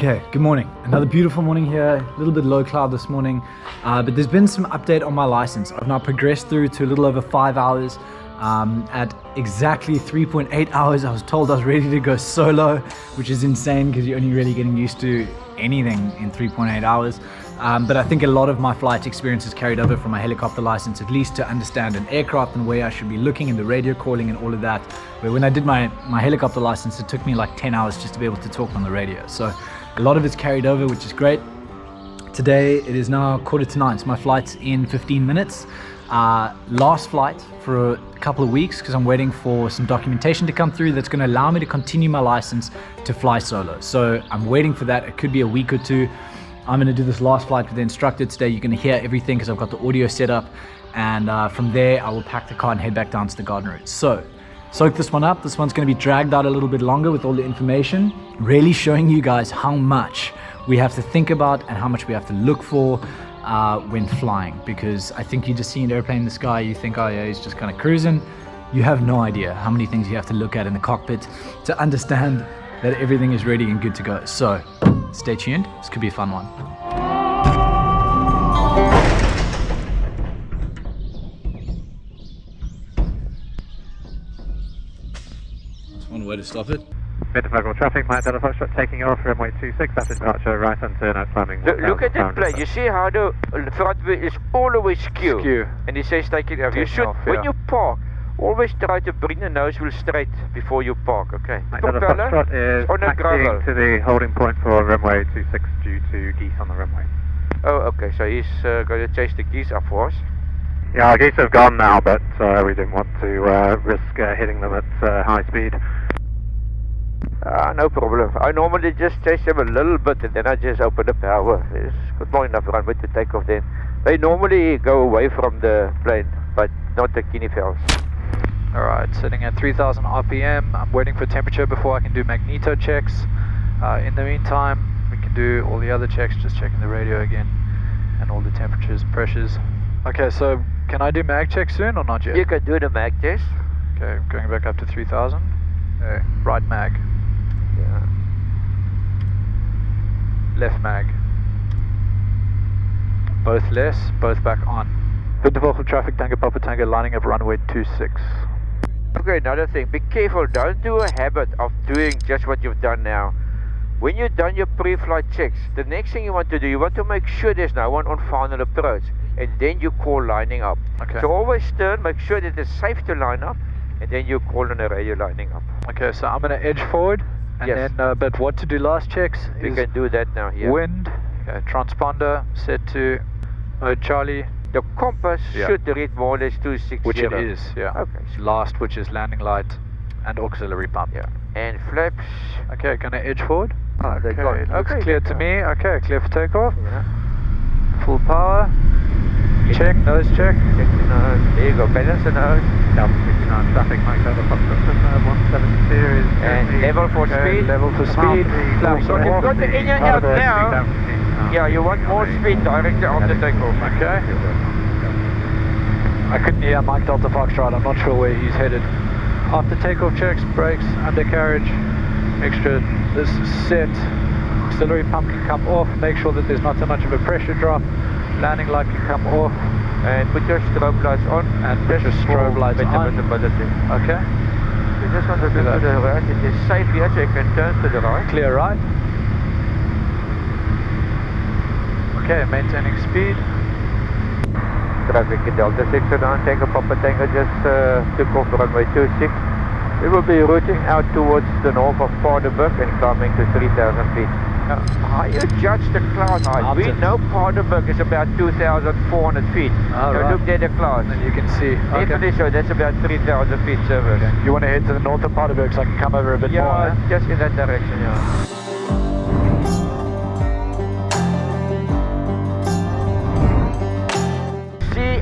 Okay, good morning. Another beautiful morning here, a little bit low cloud this morning, but there's been some update on my license. I've now progressed through to a little over 5 hours. At exactly 3.8 hours, I was told I was ready to go solo, which is insane because you're only really getting used to anything in 3.8 hours. But I think a lot of my flight experience is carried over from my helicopter license, at least to understand an aircraft and where I should be looking and the radio calling and all of that. Where when I did my helicopter license, it took me like 10 hours just to be able to talk on the radio. So a lot of it's carried over, which is great. Today, it is now 8:45, so my flight's in 15 minutes. Last flight for a couple of weeks because I'm waiting for some documentation to come through that's going to allow me to continue my license to fly solo. So I'm waiting for that. It could be a week or two. I'm going to do this last flight with the instructor today. You're going to hear everything because I've got the audio set up, and from there I will pack the car and head back down to the garden route. So soak this one up. This one's going to be dragged out a little bit longer with all the information, really showing you guys how much we have to think about and how much we have to look for when flying, because I think you just see an airplane in the sky, you think, oh yeah, he's just kind of cruising. You have no idea how many things you have to look at in the cockpit to understand that everything is ready and good to go. So stay tuned, this could be a fun one. That's one way to stop it. Untitled traffic, my Untitled Chapter taking off runway 26, after departure, right on turn out climbing. Look at that plane, you see how the front wheel is always skew. And it says take it off. You should, when you park, always try to bring the nose wheel straight before you park, okay? Propeller is on a gravel to the holding point for runway 26 due to geese on the runway. Oh, okay, so he's going to chase the geese up for us. Yeah, geese have gone now, but we didn't want to risk hitting them at high speed. No problem. I normally just chase them a little bit and then I just open the power. It's got long enough runway to take off then. They normally go away from the plane, but not the guinea fowls. Alright, sitting at 3000 RPM. I'm waiting for temperature before I can do magneto checks. In the meantime, we can do all the other checks, just checking the radio again and all the temperatures and pressures. Okay, so can I do mag check soon or not yet? You can do the mag test. Okay, going back up to 3000. Right mag. Yeah. Left mag. Both less, both back on. Untitled traffic, Tango Papa Tango, lining up runway 26. Okay, another thing, be careful, don't do a habit of doing just what you've done now. When you've done your pre-flight checks, the next thing you want to do, you want to make sure there's no one on final approach, and then you call lining up. Okay. So always turn, make sure that it's safe to line up, and then you call on the radio lining up. Okay, so I'm going to edge forward, and yes. Then, but what to do last checks We is can do that now here. wind, okay, transponder set to mode Charlie. The compass should read more or less 260. Which it is, yeah. Okay. Last, which is landing light and auxiliary pump. Yeah. And flaps. Okay, gonna edge forward. Oh, they got it. Looks Okay. clear to me. Okay, clear for takeoff. Yeah. Full power. Check, nose check. Check the nose. There you go, balance the nose. Delta 69 traffic, my Untitled Chapter 172 is... And level for speed. Level for speed. Flaps. So you've got the engine out now. Yeah, you want more speed directly after takeoff. Okay. I couldn't hear Mike Delta Foxtrot, I'm not sure where he's headed. After takeoff checks, brakes, undercarriage, make sure this is set. Auxiliary pump can come off, make sure that there's not too much of a pressure drop. Landing light can come off. And put your strobe lights on. And put your strobe lights on. Visibility. Okay. You just want to go to the right. It is safe here, so you can turn to the right. Clear right. Okay, maintaining speed. Traffic in Delta 69, Tango Papa Tango just took off runway 26. We will be routing out towards the north of Paardenburg and climbing to 3,000 feet. Now, how you judge the cloud height? We know Paardenburg is about 2,400 feet. So right. look there, the clouds. And you can see. Definitely so, that's about 3,000 feet service. Okay. You want to head to the north of Paardenburg so I can come over a bit more? Yeah, just in that direction, yeah.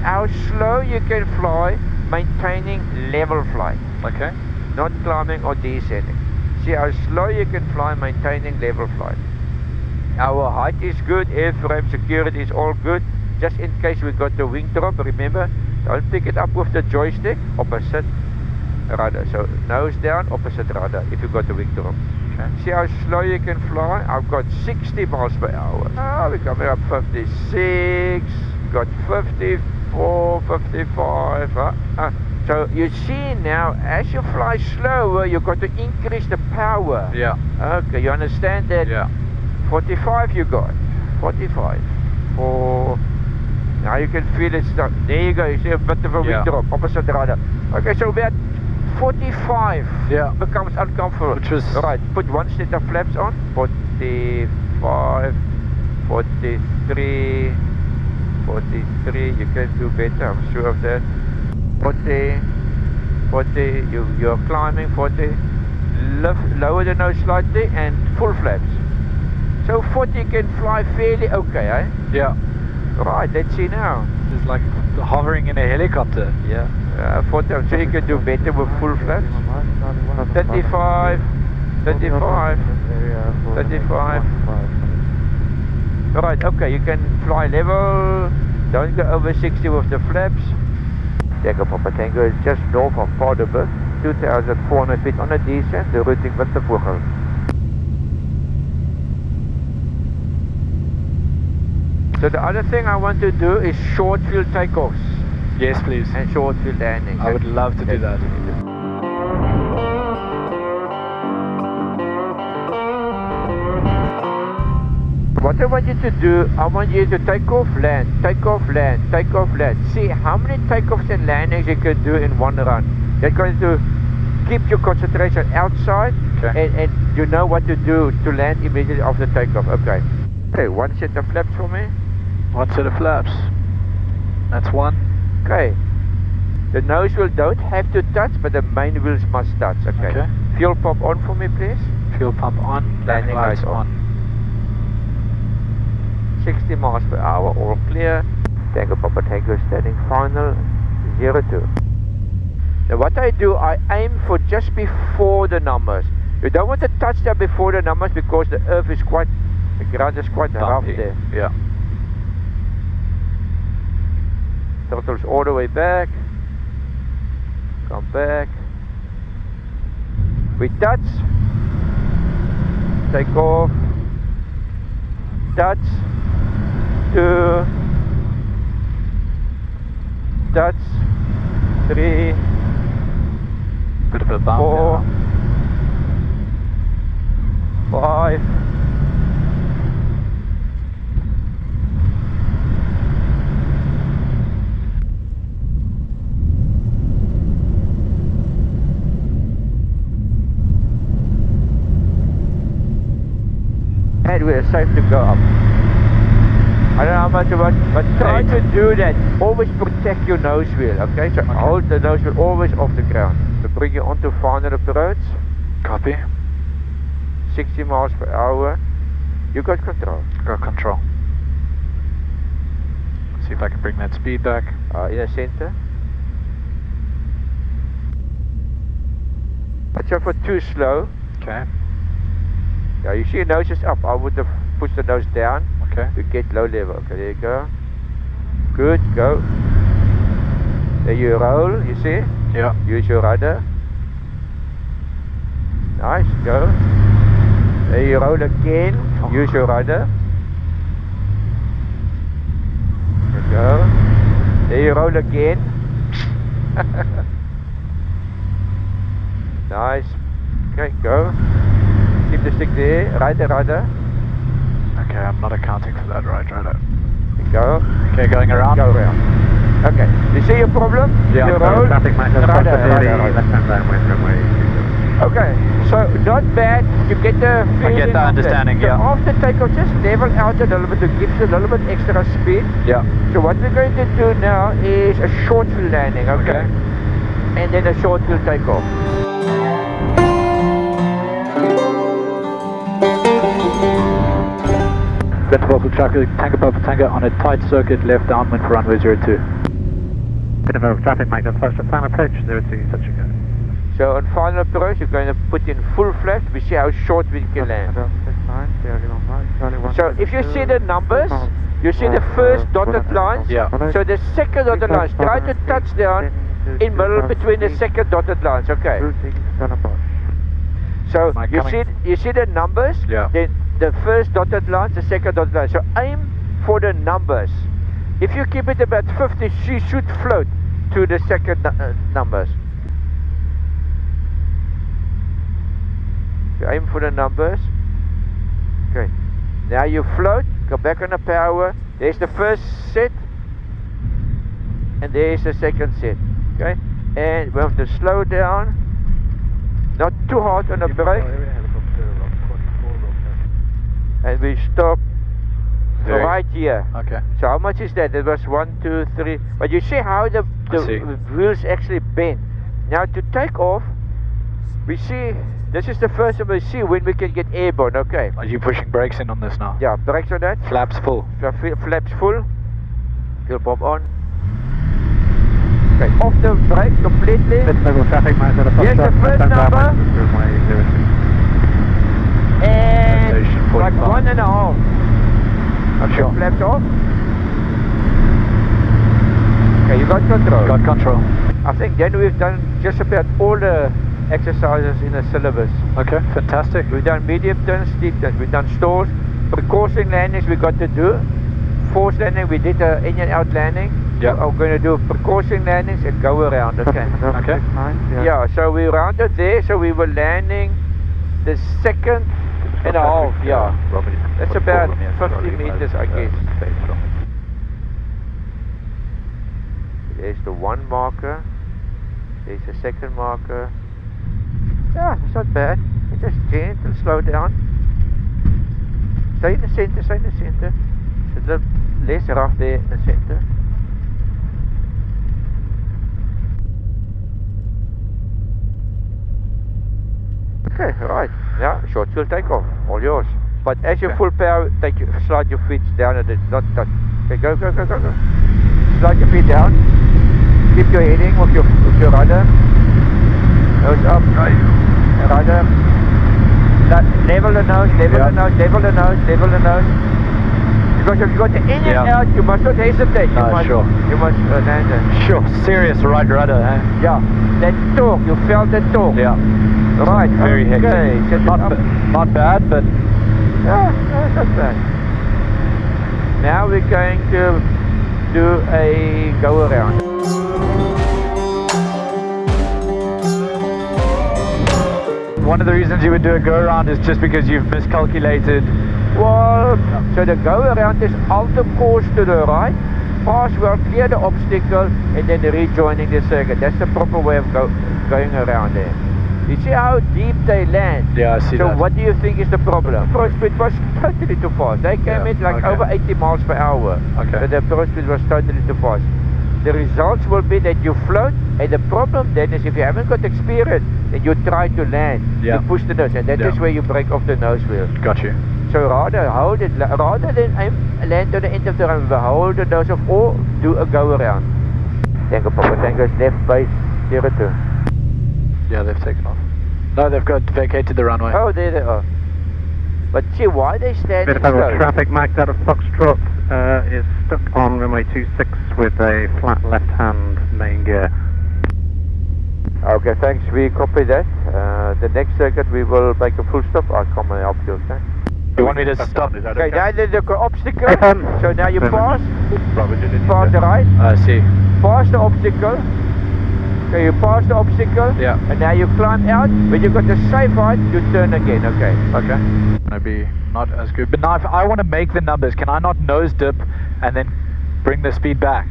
How slow you can fly maintaining level flight. Okay. Not climbing or descending. See how slow you can fly maintaining level flight. Our height is good, airframe security is all good. Just in case we got the wing drop, remember, don't pick it up with the joystick, opposite rudder. So nose down, opposite rudder if you got the wing drop. Okay. See how slow you can fly? I've got 60 miles per hour. Ah, we're coming up 56, got 54, 55. So you see now, as you fly slower, you've got to increase the power. Yeah. Okay, you understand that? Yeah. 45 you got. 45. For now you can feel it start. There you go, you see a bit of a wind drop, opposite rudder. Okay, so we're at 45. Yeah. Becomes uncomfortable. Which was... Right, put one set of flaps on. 45, 43, 43. You can do better, I'm sure of that. 40, 40. You're climbing. 40. Lower the nose slightly and full flaps. So 40 can fly fairly okay, eh? Yeah. Right, let's see now. It's like hovering in a helicopter. Yeah. 40, so you can do better with full flaps. 35, 35, 35. Alright, okay, you can fly level. Don't go over 60 with the flaps. Tango Papa Tango is just north of Paardenburg, 2,400 feet on a descent, the routing with the Vogel. So the other thing I want to do is short field takeoffs. Yes, please. And short field landings. I would love to do that. What I want you to do, I want you to take off, land, take off, land, take off, land. See how many takeoffs and landings you can do in one run. That's going to keep your concentration outside, okay. and you know what to do to land immediately after takeoff. Okay. Okay, one set of flaps for me. One set of flaps. That's one. Okay. The nose wheel don't have to touch, but the main wheels must touch. Okay. Fuel pump on for me, please. Fuel pump on. Landing lights on. 60 miles per hour, all clear. Tango Papa Tango standing final, 02. Now what I do, I aim for just before the numbers. You don't want to touch them before the numbers because the earth is quite, the ground is quite rough there. Yeah. Throttles all the way back. Come back. We touch. Take off. Touch. 2. Touch. 3. Bit of a bump. 4. 5. 8. We're safe to go up. I don't know how much about, but try to do that. Always protect your nose wheel, okay? So hold the nose wheel always off the ground. To bring you onto final approach. Copy. 60 miles per hour. You got control. Got control. See if I can bring that speed back. In the center. Watch out for too slow. Okay. Yeah, you see your nose is up. I would have pushed the nose down. Okay. To get low level. Okay, there you go. Good, go. There you roll, you see? Yeah. Use your rudder. Nice, go. There you roll again. Use your rudder. There you go. There you roll again. Nice. Okay, go. Keep the stick there. Right the rudder. Okay, I'm not accounting for that. Right, rudder. Go. Okay, going around. Go around. Okay. You see your problem? Yeah. You roll. Traffic minus Rudder. left-hand side wind runway. Okay, so not bad. You get the feeling. I get the understanding, so yeah. after takeoff, just level out a little bit to give you a little bit extra speed. Yeah. So what we're going to do now is a short field landing, okay? And then a short field takeoff. Untitled Chapter, Tango Papa Tango on a tight circuit, left downwind for runway 02. Bit of a traffic maintenance close to final approach, 02, touch and go. So on final approach, you're going to put in full flaps. We see how short we can land. So if you see the numbers, you see the first dotted lines. Yeah. So the second dotted lines, try to touch down in middle between the second dotted lines, okay? So Am I you see the numbers? Yeah. The first dotted lines, the second dotted line. So aim for the numbers. If you keep it about 50, she should float to the second numbers. You aim for the numbers. Okay. Now you float, go back on the power. There's the first set. And there's the second set. Okay. And we have to slow down. Not too hard on the brake. And we stop right here. Okay. So how much is that? It was 1, 2, 3. But you see how the wheels actually bend. Now to take off, we see, this is the first time we see when we can get airborne. Okay. Are you pushing brakes in on this now? Yeah, brakes on that. Flaps full. Flaps full. Fuel pump on. Okay, off the brake completely. Mid-level traffic, Mike, at a Here's the first number. And Rotation like 45. 1.5. I'm sure. Flaps off. Okay, you got control. Got control. I think then we've done just about all the exercises in the syllabus. Okay, fantastic. We've done medium turns, steep turns, we've done stalls, precaution landings we got to do. Forced landing, we did an engine out landing. Yeah. I'm going to do precaution landings and go around, okay? Okay. Yeah, so we rounded there, so we were landing the second and a half, yeah. That's about 50 meters, I guess. There's the one marker, there's the second marker. Yeah, it's not bad. It's just gentle, slow down. Stay in the center, stay in the center. It's a little less rough there in the center. Okay, right. Yeah, short fuel takeoff, all yours. But as you full power, slide your feet down a bit, not touch. Okay, go. Slide your feet down. Keep your heading with your rudder. Nose up, right. Rudder. Level the nose, level the nose. Because if you got the engine out, you must not hesitate. You must land it. Sure, serious right rudder, eh? Yeah, that torque, you felt that torque. Yeah. Right, Very hectic. Okay, Not bad, but... Yeah, no, it's not bad. Now we're going to do a go around. One of the reasons you would do a go around is just because you've miscalculated. Well, so the go around is alter course to the right, pass well, clear the obstacle, and then rejoining the circuit. That's the proper way of going around there. You see how deep they land? Yeah, I see that. So what do you think is the problem? Approach speed was totally too fast. They came in like over 80 miles per hour. Okay. So the approach speed was totally too fast. The results will be that you float, and the problem then is if you haven't got experience, then you try to land. You push the nose, and that is where you break off the nose wheel. Got you. So rather hold it, rather than land to the end of the runway, hold the nose off or do a go around. Tango Papa Tango's left base 02. Yeah, they've taken off. No, they've vacated the runway. Oh, there they are. But see, why they standing Mid-level slow? traffic, Mike, out of Foxtrot is stuck on runway 26 with a flat left-hand main gear. Okay, thanks, we copy that. The next circuit we will make a full stop. I'll come and help you, okay? You want me to stop? Okay, now there's the obstacle. So now you pass the right. I see. Pass the obstacle. Okay, you pass the obstacle. Yeah. And now you climb out. When you got the safe height, you turn again, okay? Okay. Gonna be not as good. But now if I want to make the numbers, can I not nose dip and then bring the speed back?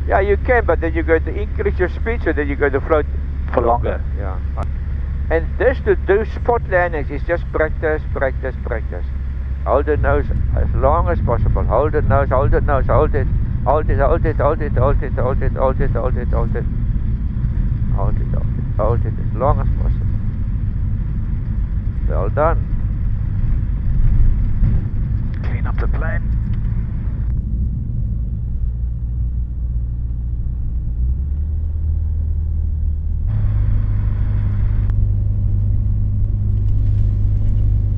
Yeah, you can, but then you're going to increase your speed, so then you're going to float for longer. Yeah. And this to do spot landings is just practice. Hold the nose as long as possible. Hold the nose, hold it. Hold it as long as possible. Well done. Clean up the plane.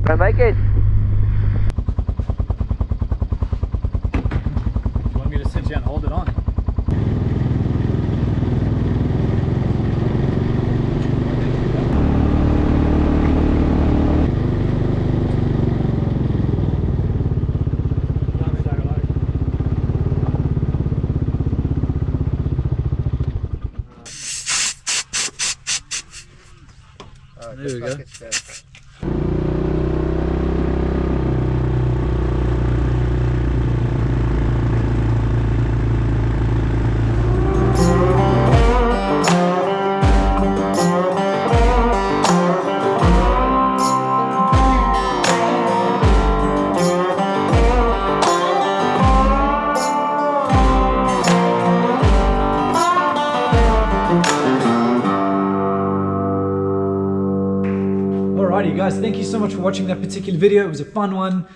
Can I make it? You want me to sit here and hold it on? There we go. It's there. Alrighty guys, thank you so much for watching that particular video. It was a fun one.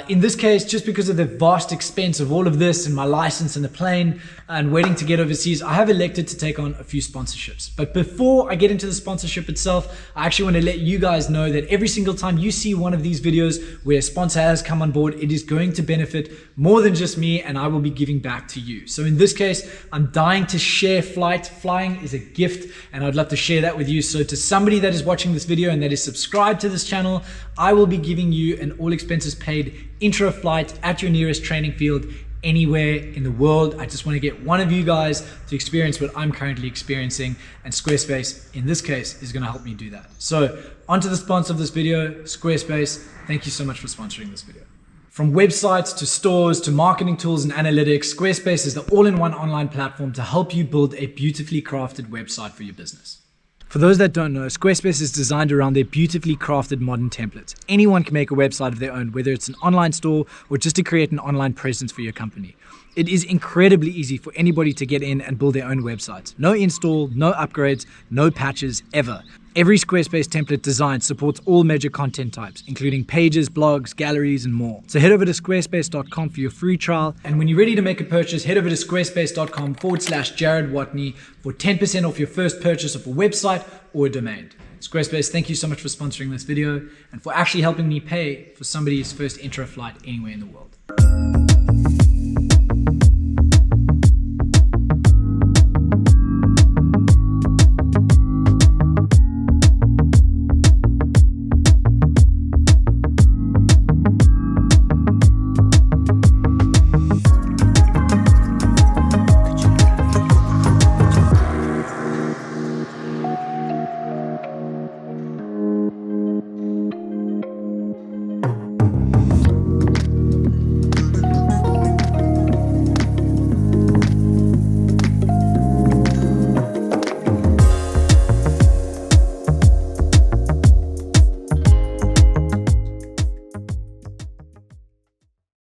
In this case, just because of the vast expense of all of this and my license and the plane and waiting to get overseas, I have elected to take on a few sponsorships. But before I get into the sponsorship itself, I actually want to let you guys know that every single time you see one of these videos where a sponsor has come on board, it is going to benefit more than just me, and I will be giving back to you. So in this case, I'm dying to share flight. Flying is a gift, and I'd love to share that with you. So to somebody that is watching this video and that is subscribed to this channel, I will be giving you an all expenses paid intro flight at your nearest training field anywhere in the world. I just want to get one of you guys to experience what I'm currently experiencing, and Squarespace in this case is going to help me do that. So onto the sponsor of this video, Squarespace. Thank you so much for sponsoring this video. From websites to stores to marketing tools and analytics, Squarespace is the all-in-one online platform to help you build a beautifully crafted website for your business. For those that don't know, Squarespace is designed around their beautifully crafted modern templates. Anyone can make a website of their own, whether it's an online store or just to create an online presence for your company. It is incredibly easy for anybody to get in and build their own websites. No install, no upgrades, no patches, ever. Every Squarespace template design supports all major content types, including pages, blogs, galleries, and more. So head over to squarespace.com for your free trial. And when you're ready to make a purchase, head over to squarespace.com/Jared Watney for 10% off your first purchase of a website or a domain. Squarespace, thank you so much for sponsoring this video and for actually helping me pay for somebody's first intro flight anywhere in the world.